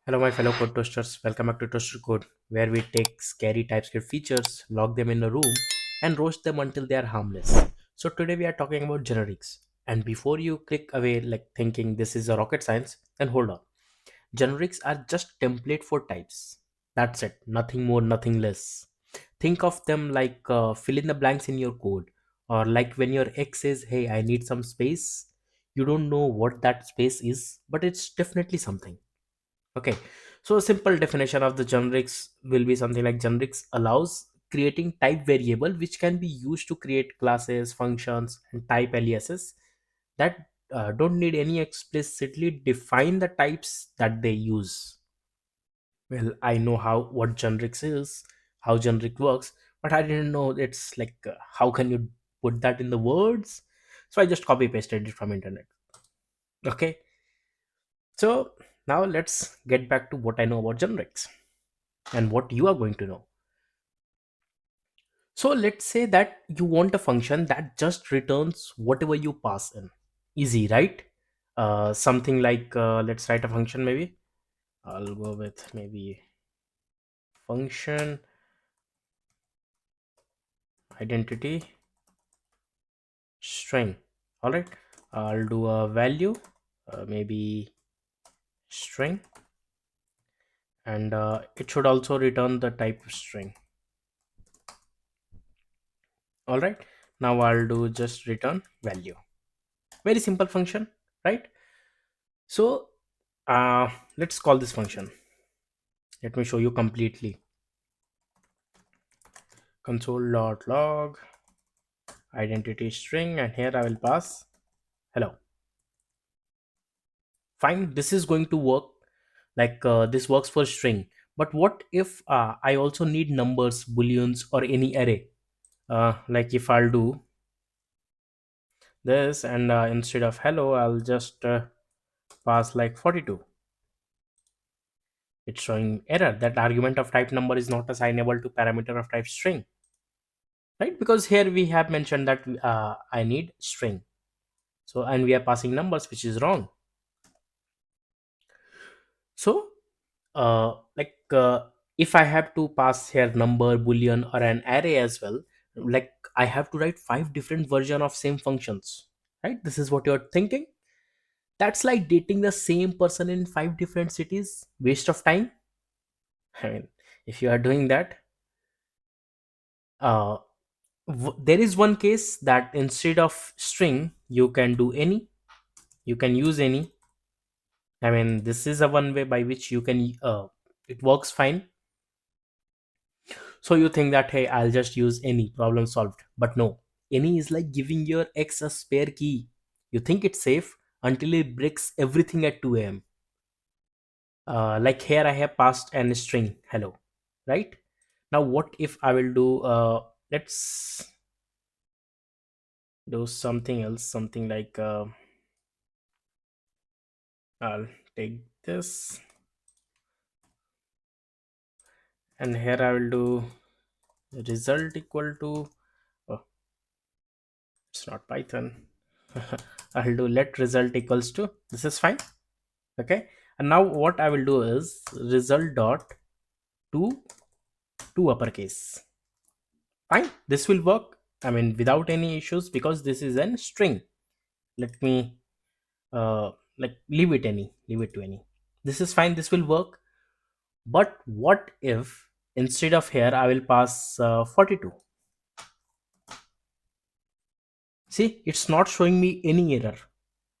Hello, my fellow code toasters. Welcome back to Toaster Code, where we take scary TypeScript features, lock them in a room, and roast them until they are harmless. So today we are talking about generics. And before you click away, like thinking this is a rocket science, then hold on. Generics are just template for types. That's it. Nothing more, nothing less. Think of them like fill in the blanks in your code, or like when your ex says, "Hey, I need some space." You don't know what that space is, but it's definitely something. Okay, so a simple definition of the generics will be something like generics allows creating type variable which can be used to create classes, functions, and type aliases that don't need any explicitly define the types that they use. Well, I know how what generics is, how generic works, but I didn't know it's like how can you put that in the words? So I just copy pasted it from internet. Okay, so now let's get back to what I know about generics and what you are going to know. So let's say that you want a function that just returns whatever you pass in. Easy, right? Something like let's write a function maybe. I'll go with maybe function identity string. All right. I'll do a value, maybe string, and it should also return the type string. All right. Now I'll do just return value. Very simple function, right? So let's call this function. Let me show you completely. Console.log identity string, and here I will pass hello. Fine, this is going to work. Like this works for string, but what if I also need numbers, booleans, or any array? Like if I'll do this, and instead of hello I'll just pass like 42. It's showing error that argument of type number is not assignable to parameter of type string, right? Because here we have mentioned that I need string. So and we are passing numbers, which is wrong. So if I have to pass here number, boolean, or an array as well, like I have to write five different version of same functions, right? This is what you're thinking. That's like dating the same person in five different cities. Waste of time. I mean, if you are doing that, uh there is one case that instead of string you can do any, you can use any. I mean, this is a one way by which you can it works fine. So you think that, hey, I'll just use any, problem solved. But no, any is like giving your ex a spare key. You think it's safe until it breaks everything at 2 a.m. Like here I have passed an string hello, right? Now what if I will do let's do something else, something like I'll take this, and here I will do result equal to, oh, it's not Python. I'll do let result equals to, this is fine. Okay, and now what I will do is result dot to uppercase. Fine, this will work. I mean, without any issues, because this is an string. Let me like leave it to any. This is fine, this will work. But what if instead of here I will pass 42? See, it's not showing me any error.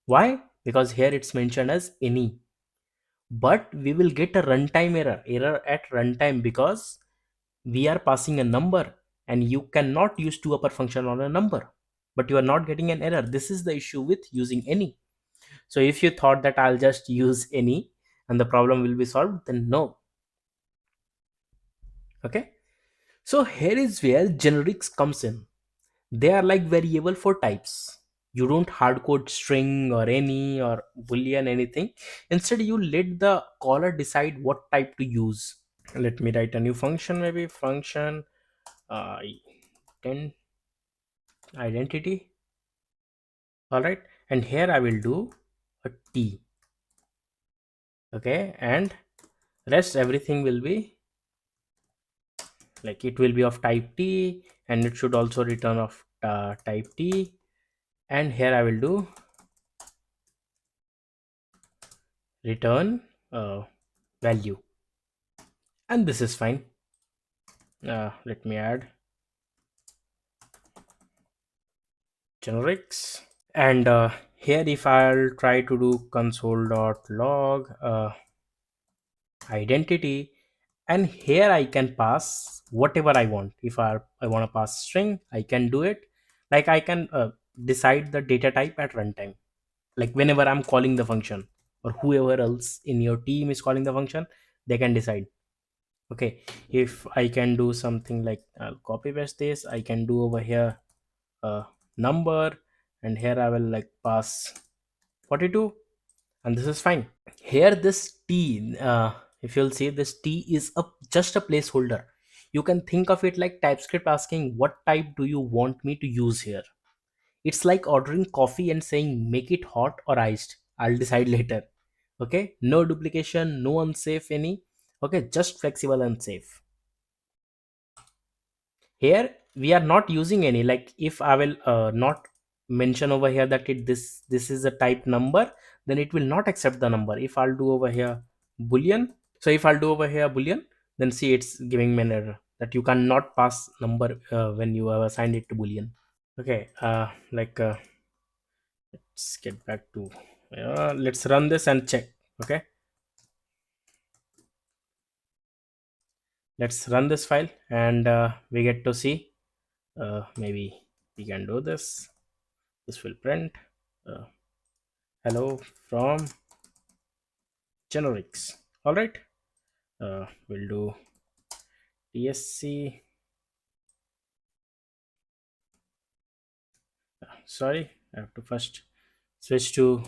Why? Because here it's mentioned as any, but we will get a runtime error at runtime, because we are passing a number, and you cannot use to upper function on a number, but you are not getting an error. This is the issue with using any. So if you thought that I'll just use any and the problem will be solved, then no. Okay, so here is where generics comes in. They are like variable for types. You don't hard code string or any or boolean anything. Instead you let the caller decide what type to use. Let me write a new function, maybe function uh, ident- identity. All right, and here I will do a t. Okay, and Rest everything will be like, it will be of type T, and it should also return of type T. And here I will do return value, and this is fine. Let me add generics. And here if I'll try to do console.log identity, and here I can pass whatever I want. If I want to pass string, I can do it. Like, I can decide the data type at runtime, like whenever I'm calling the function, or whoever else in your team is calling the function, they can decide. Okay, if I can do something like, I'll copy paste this, I can do over here a number, and here I will like pass 42, and this is fine. Here this t, if you'll see, this t is a just a placeholder. You can think of it like TypeScript asking, what type do you want me to use here? It's like ordering coffee and saying, make it hot or iced, I'll decide later. Okay, no duplication, no unsafe any. Okay, just flexible and safe. Here we are not using any, like if I will not mention over here that this is a type number, then it will not accept the number. If I'll do over here boolean, so if I'll do over here boolean, then see it's giving me an error that you cannot pass number when you have assigned it to boolean. Okay, let's get back to let's run this and check. Okay, let's run this file, and we get to see, maybe we can do this. This will print uh, hello from generics. All right, we'll do tsc. Sorry, I have to first switch to,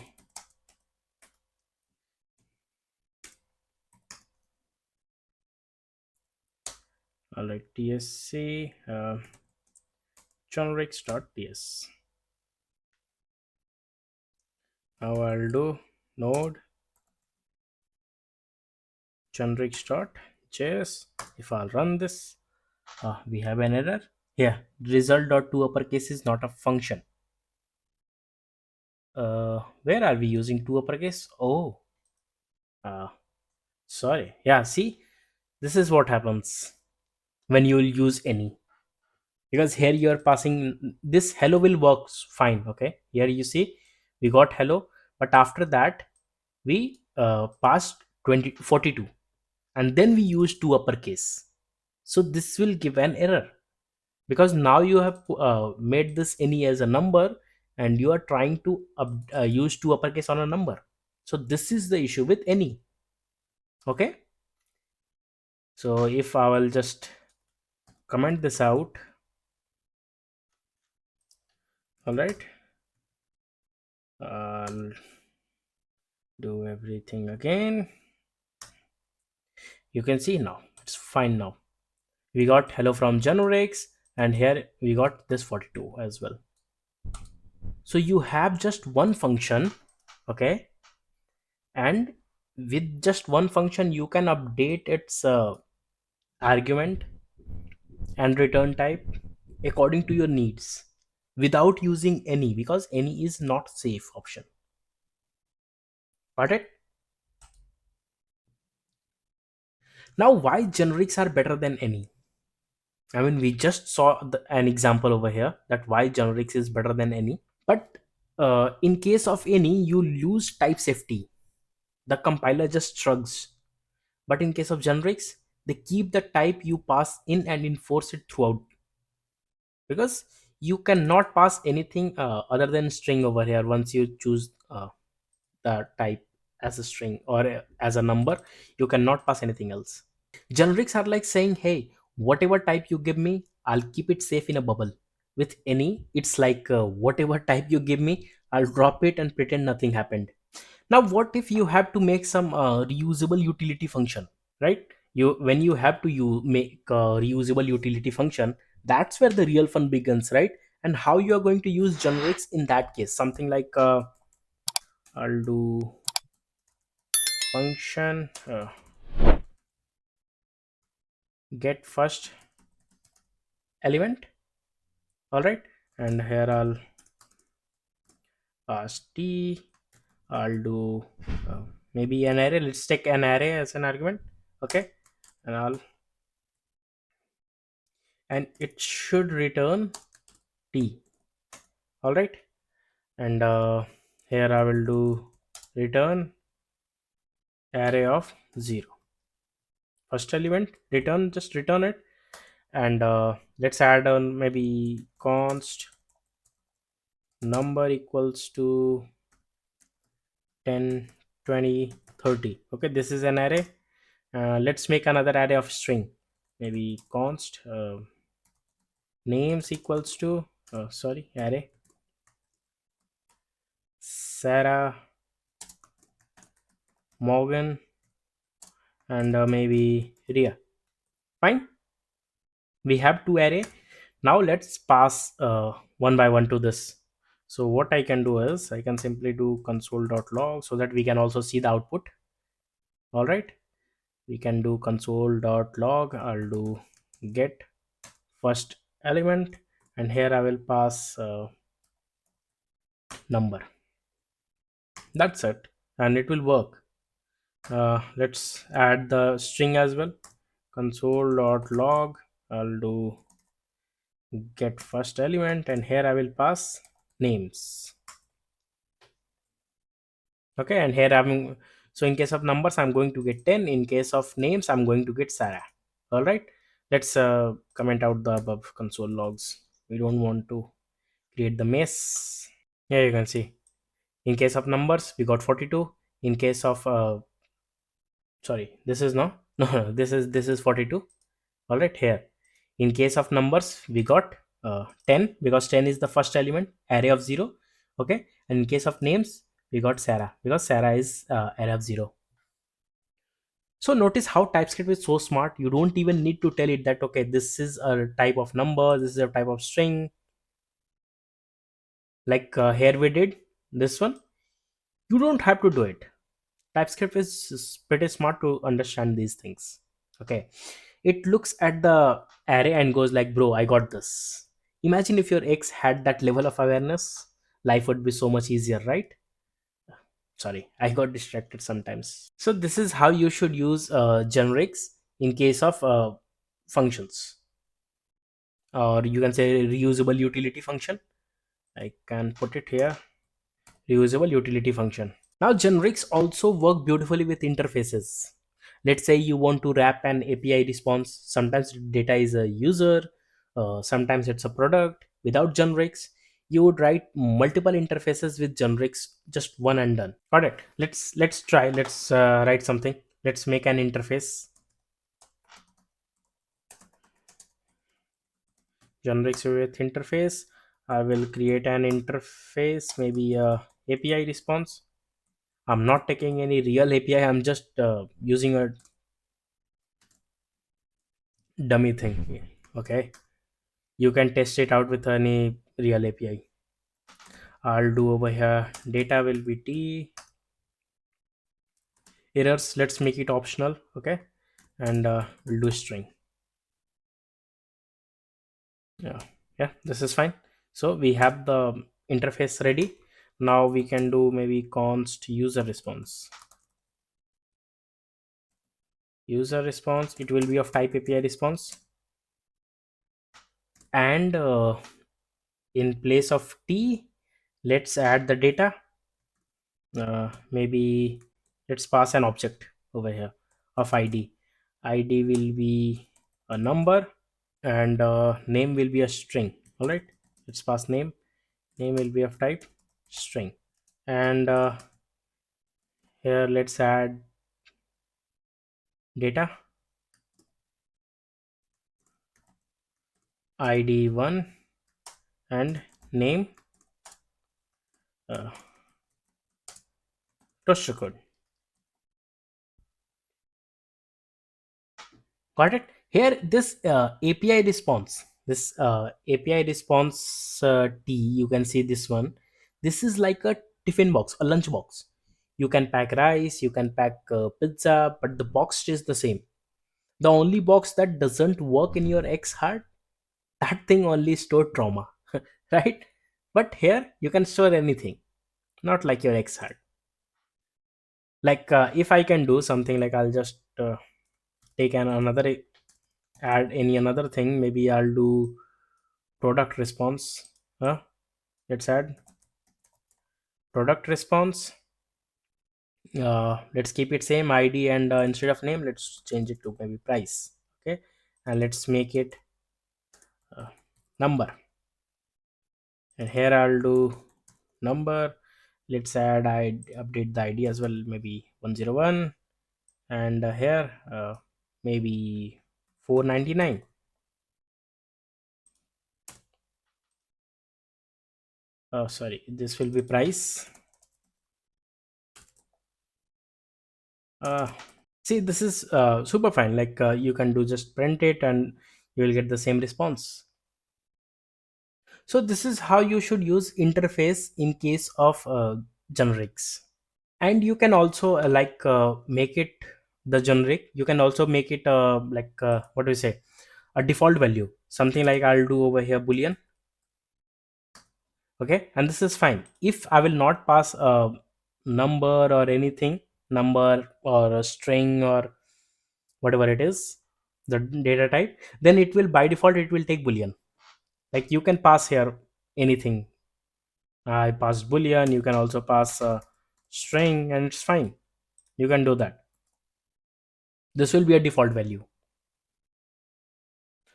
all right, tsc generics.ts. Now I'll do node generics.js. If I'll run this, we have an error here. Result.to uppercase is not a function. Where are we using to uppercase? Oh, uh, sorry. Yeah, see, this is what happens when you will use any, because here you are passing this hello will works fine. Okay, here you see we got hello, but after that we passed 2042, and then we use to uppercase. So this will give an error, because now you have made this any as a number, and you are trying to use to uppercase on a number. So this is the issue with any. Okay, so if I will just comment this out, all right, I'll do everything again. You can see now it's fine. Now we got hello from generics, and here we got this 42 as well. So you have just one function. Okay, and with just one function you can update its argument and return type according to your needs, without using any, because any is not safe option. Got it? Now, why generics are better than any? I mean, we just saw an example over here that why generics is better than any. But in case of any, you lose type safety. The compiler just shrugs. But in case of generics, they keep the type you pass in and enforce it throughout. Because you cannot pass anything other than string over here once you choose the type as a string or as a number. You cannot pass anything else. Generics are like saying, hey, whatever type you give me, I'll keep it safe in a bubble. With any, it's like, whatever type you give me, I'll drop it and pretend nothing happened. Now what if you have to make some reusable utility function, right? You When you have to make a reusable utility function, that's where the real fun begins, right? And how you are going to use generics in that case, something like, I'll do function get first element. All right, and here I'll pass t. I'll do uh, maybe an array. Let's take an array as an argument. Okay, and I'll and it should return t. All right, and here I will do return array of 0. First element return, just return it, and let's add on maybe const number equals to 10, 20, 30. Okay, this is an array. Let's make another array of string, maybe const names equals to sorry, array Sarah, Morgan, and maybe Ria. Fine, we have two array. Now let's pass one by one to this. So what I can do is I can simply do console.log so that we can also see the output. All right, we can do console.log. I'll do get first element, and here I will pass number. That's it, and it will work. Let's add the string as well. Console.log. I'll do get first element, and here I will pass names. Okay, and here I'm so in case of numbers I'm going to get 10. In case of names I'm going to get Sarah. All right, let's comment out the above console logs. We don't want to create the mess. Here you can see in case of numbers we got 42. In case of sorry, this is no no, this is 42. All right, here in case of numbers we got 10 because 10 is the first element array of 0. Okay, and in case of names we got Sarah because Sarah is array of 0. So notice how TypeScript is so smart. You don't even need to tell it that okay, this is a type of number, this is a type of string. Like here we did this one. You don't have to do it. TypeScript is pretty smart to understand these things. Okay, it looks at the array and goes like, bro, I got this. Imagine if your ex had that level of awareness, life would be so much easier, right? Sorry, I got distracted sometimes. So this is how you should use generics in case of functions, or you can say reusable utility function. I can put it here, reusable utility function. Now generics also work beautifully with interfaces. Let's say you want to wrap an API response. Sometimes data is a user, sometimes it's a product. Without generics you would write multiple interfaces. With generics, just one and done. Got it. Let's try. Let's write something. Let's make an interface. Generics with interface. I will create an interface, maybe a API response. I'm not taking any real API. I'm just using a dummy thing. Okay, you can test it out with any real API. I'll do over here. Data will be t. Errors, let's make it optional. Okay, and we'll do string. Yeah, yeah, this is fine. So we have the interface ready. Now we can do maybe const user response. User response, it will be of type API response, and in place of t, let's add the data. Maybe let's pass an object over here of id. Id will be a number, and name will be a string. All right, let's pass name. Name will be of type string, and here let's add data. Id1 and name uh, toaster code. Got it. Here this API response, this API response t, you can see this one. This is like a tiffin box, a lunch box. You can pack rice, you can pack pizza, but the box stays the same. The only box that doesn't work in your X hard, that thing only stored trauma, right? But here you can store anything, not like your X hard. Like if I can do something like I'll just take another add any another thing. Maybe I'll do product response. Let's add product response. Let's keep it same ID, and instead of name, let's change it to maybe price. Okay, and let's make it number. And here I'll do number. Let's add I update the ID as well, maybe 101. And here maybe 499. Sorry, this will be price. uh, See, this is super fine. Like you can do just print it and you will get the same response. So this is how you should use interface in case of generics. And you can also make it the generic. You can also make it what do you say, a default value, something like I'll do over here boolean. Okay, and this is fine if I will not pass a number or anything, number or a string or whatever it is, the data type, then it will by default it will take boolean. Like you can pass here anything. I passed boolean, you can also pass a string, and it's fine. You can do that. This will be a default value.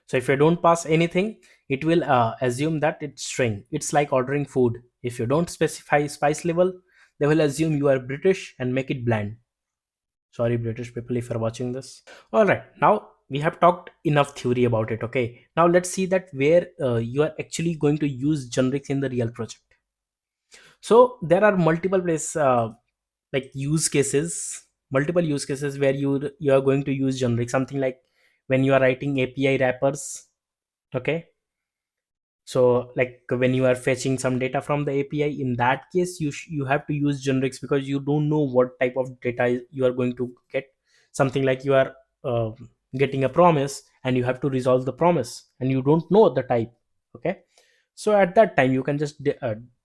So if you don't pass anything, it will assume that it's string. It's like ordering food. If you don't specify spice level, they will assume you are British and make it bland. Sorry, British people, if you're watching this. All right, now we have talked enough theory about it. Okay, now let's see that where you are actually going to use generics in the real project. So there are multiple places, like use cases, multiple use cases where you are going to use generic. Something like when you are writing API wrappers. Okay, so like when you are fetching some data from the API, in that case you have to use generics because you don't know what type of data you are going to get. Something like you are uh, getting a promise and you have to resolve the promise and you don't know the type. Okay, so at that time you can just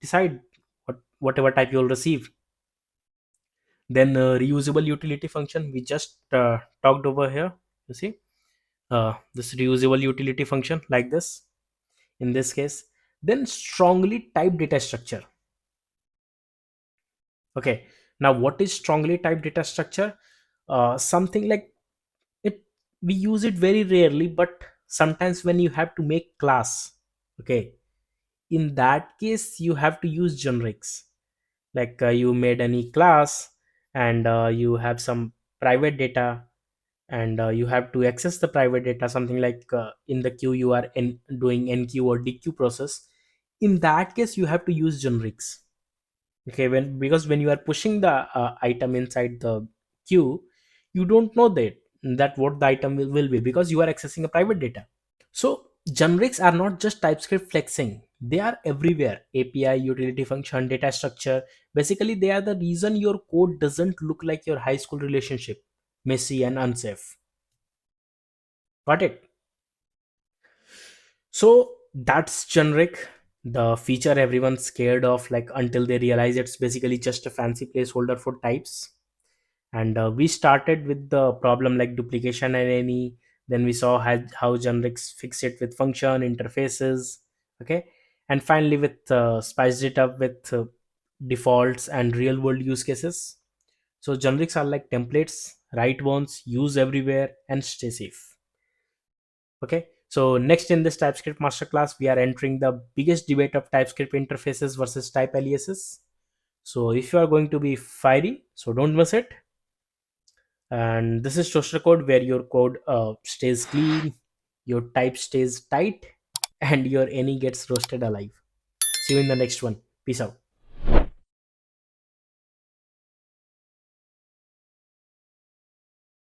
decide whatever type you will receive. Then reusable utility function we just talked over here. You see this reusable utility function like this in this case. Then strongly typed data structure. Okay, now what is strongly typed data structure? Something like it, we use it very rarely, but sometimes when you have to make class. Okay, in that case you have to use generics. Like you made any class and you have some private data, and you have to access the private data. Something like in the queue you are doing NQ or DQ process. In that case you have to use generics. Okay, when because when you are pushing the item inside the queue, you don't know that what the item will be, because you are accessing a private data. So generics are not just TypeScript flexing, they are everywhere. API, utility function, data structure. Basically, they are the reason your code doesn't look like your high school relationship, messy and unsafe. Got it? So that's generic, the feature everyone's scared of, like until they realize it's basically just a fancy placeholder for types. And we started with the problem like duplication and any. Then we saw how generics fix it with function interfaces. Okay, and finally with spiced it up with defaults and real world use cases. So generics are like templates, write once, use everywhere, and stay safe. Okay, so next in this TypeScript masterclass we are entering the biggest debate of TypeScript interfaces versus type aliases. So if you are going to be fiery, so don't miss it. And this is toaster code, where your code stays clean, your type stays tight, and your any gets roasted alive. See you in the next one. Peace out.